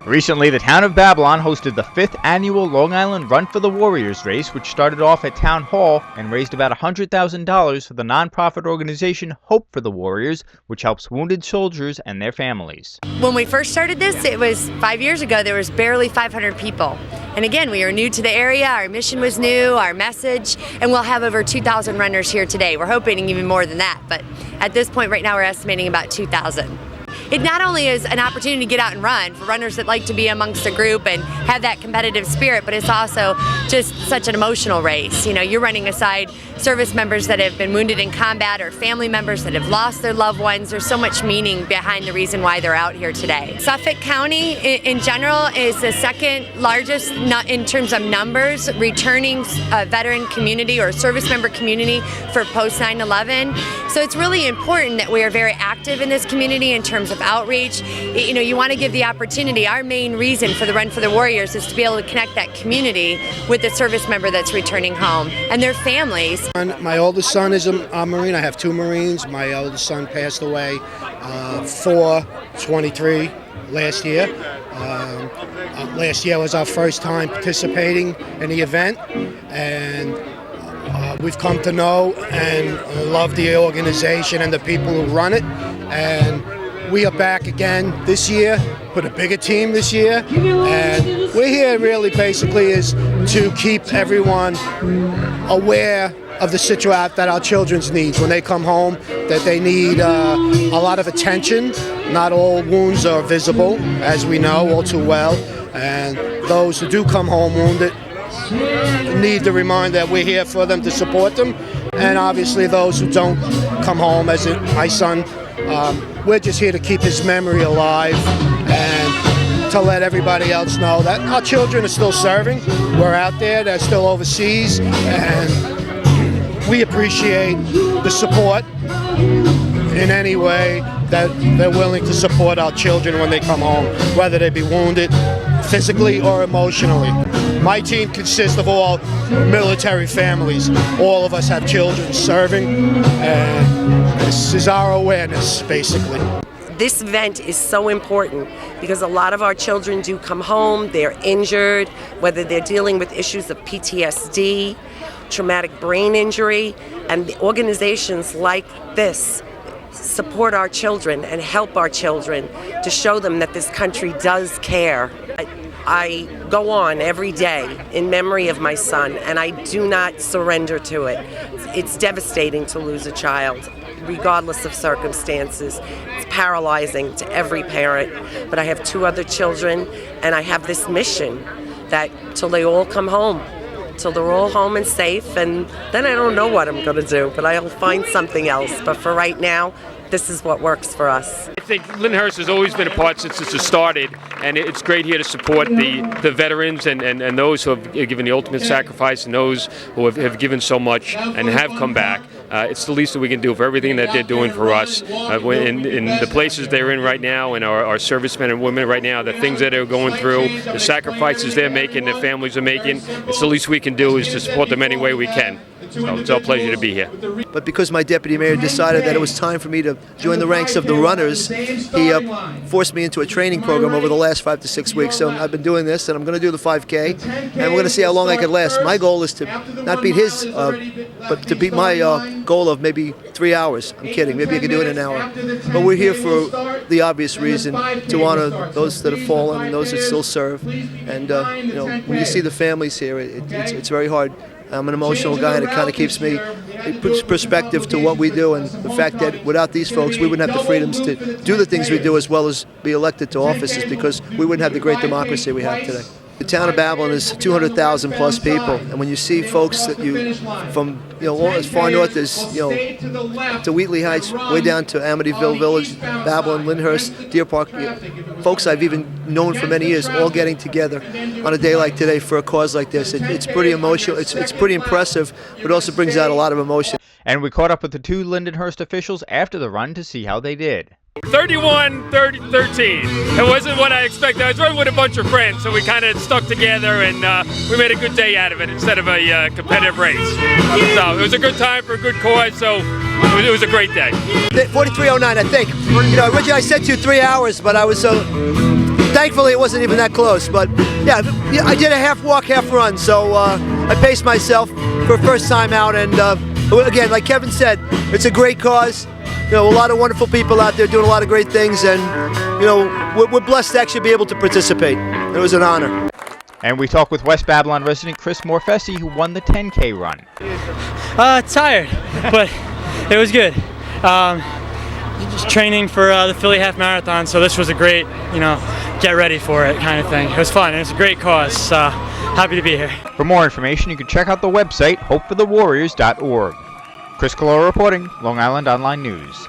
Recently, the town of Babylon hosted the 5th annual Long Island Run for the Warriors race, which started off at Town Hall and raised about $100,000 for the nonprofit organization Hope for the Warriors, which helps wounded soldiers and their families. When we first started this, it was 5 years ago, there was barely 500 people. And again, we were new to the area, our mission was new, our message, and we'll have over 2,000 runners here today. We're hoping even more than that, but at this point right now we're estimating about 2,000. It not only is an opportunity to get out and run for runners that like to be amongst a group and have that competitive spirit, but it's also just such an emotional race. You know, you're running aside service members that have been wounded in combat or family members that have lost their loved ones. There's so much meaning behind the reason why they're out here today. Suffolk County in general is the second largest in terms of numbers returning veteran community or service member community for post 9/11. So it's really important that we are very active in this community in terms of outreach. You know, you want to give the opportunity. Our main reason for the Run for the Warriors is to be able to connect that community with the service member that's returning home and their families. My oldest son is a Marine. I have 2 Marines. My oldest son passed away 4/23 last year. Last year was our first time participating in the event, and we've come to know and love the organization and the people who run it. And we are back again this year with a bigger team this year, and we're here really basically is to keep everyone aware of the situation that our children's needs when they come home, that they need a lot of attention. Not all wounds are visible, as we know all too well, and those who do come home wounded need the reminder that we're here for them to support them. And obviously those who don't come home, as my son, we're just here to keep his memory alive and to let everybody else know that our children are still serving. We're out there, they're still overseas, and we appreciate the support in any way that they're willing to support our children when they come home, whether they be wounded physically or emotionally. My team consists of all military families. All of us have children serving, and this is our awareness, basically. This event is so important because a lot of our children do come home, they're injured, whether they're dealing with issues of PTSD, traumatic brain injury, and the organizations like this support our children and help our children to show them that this country does care. I go on every day in memory of my son, and I do not surrender to it. It's devastating to lose a child, regardless of circumstances. It's paralyzing to every parent. But I have 2 other children, and I have this mission that till they all come home, till they're all home and safe, and then I don't know what I'm going to do, but I'll find something else. But for right now, this is what works for us. I think Lyndhurst has always been a part since it started, and it's great here to support the veterans and those who have given the ultimate sacrifice and those who have given so much and have come back. It's the least that we can do for everything that they're doing for us. In the places they're in right now, and our servicemen and women right now, the things that they're going through, the sacrifices they're making, their families are making, it's the least we can do is to support them any way we can. So it's our pleasure to be here. But because my deputy mayor decided that it was time for me to join the ranks of the runners, he forced me into a training program over the last 5 to 6 weeks. So I've been doing this, and I'm going to do the 5K, and we're going to see how long I can last. My goal is to not beat his, but to beat my goal of maybe 3 hours. I'm kidding. Maybe I can do it in an hour. But we're here for the obvious reason, to honor those that have fallen and those that still serve. And you know, when you see the families here, it's very hard. I'm an emotional guy, and it kind of keeps me, it puts perspective to what we do, and the fact that without these folks we wouldn't have the freedoms to do the things we do, as well as be elected to offices, because we wouldn't have the great democracy we have today. The town of Babylon is 200,000 plus people, and when you see folks that you from as far north as to Wheatley Heights, way down to Amityville Village, Babylon, Lyndhurst, Deer Park, folks I've even known for many years, all getting together on a day like today for a cause like this. It's pretty emotional. It's pretty impressive, but it also brings out a lot of emotion. And we caught up with the 2 Lindenhurst officials after the run to see how they did. 31-13. It wasn't what I expected. I was running with a bunch of friends, so we kind of stuck together, and we made a good day out of it instead of a competitive race. So it was a good time for a good cause, so it was a great day. 43:09, I think. Originally I said to you 3 hours, but I was thankfully it wasn't even that close. But yeah, I did a half walk, half run, so I paced myself for a first time out. And again, like Kevin said, it's a great cause. A lot of wonderful people out there doing a lot of great things, and we're blessed to actually be able to participate. It was an honor. And we talk with West Babylon resident Chris Morfessi, who won the 10K run. Tired, but it was good. Just training for the Philly Half Marathon, so this was a great, get ready for it kind of thing. It was fun, and it's a great cause. Happy to be here. For more information, you can check out the website, hopeforthewarriors.org. Chris Collora reporting, Long Island Online News.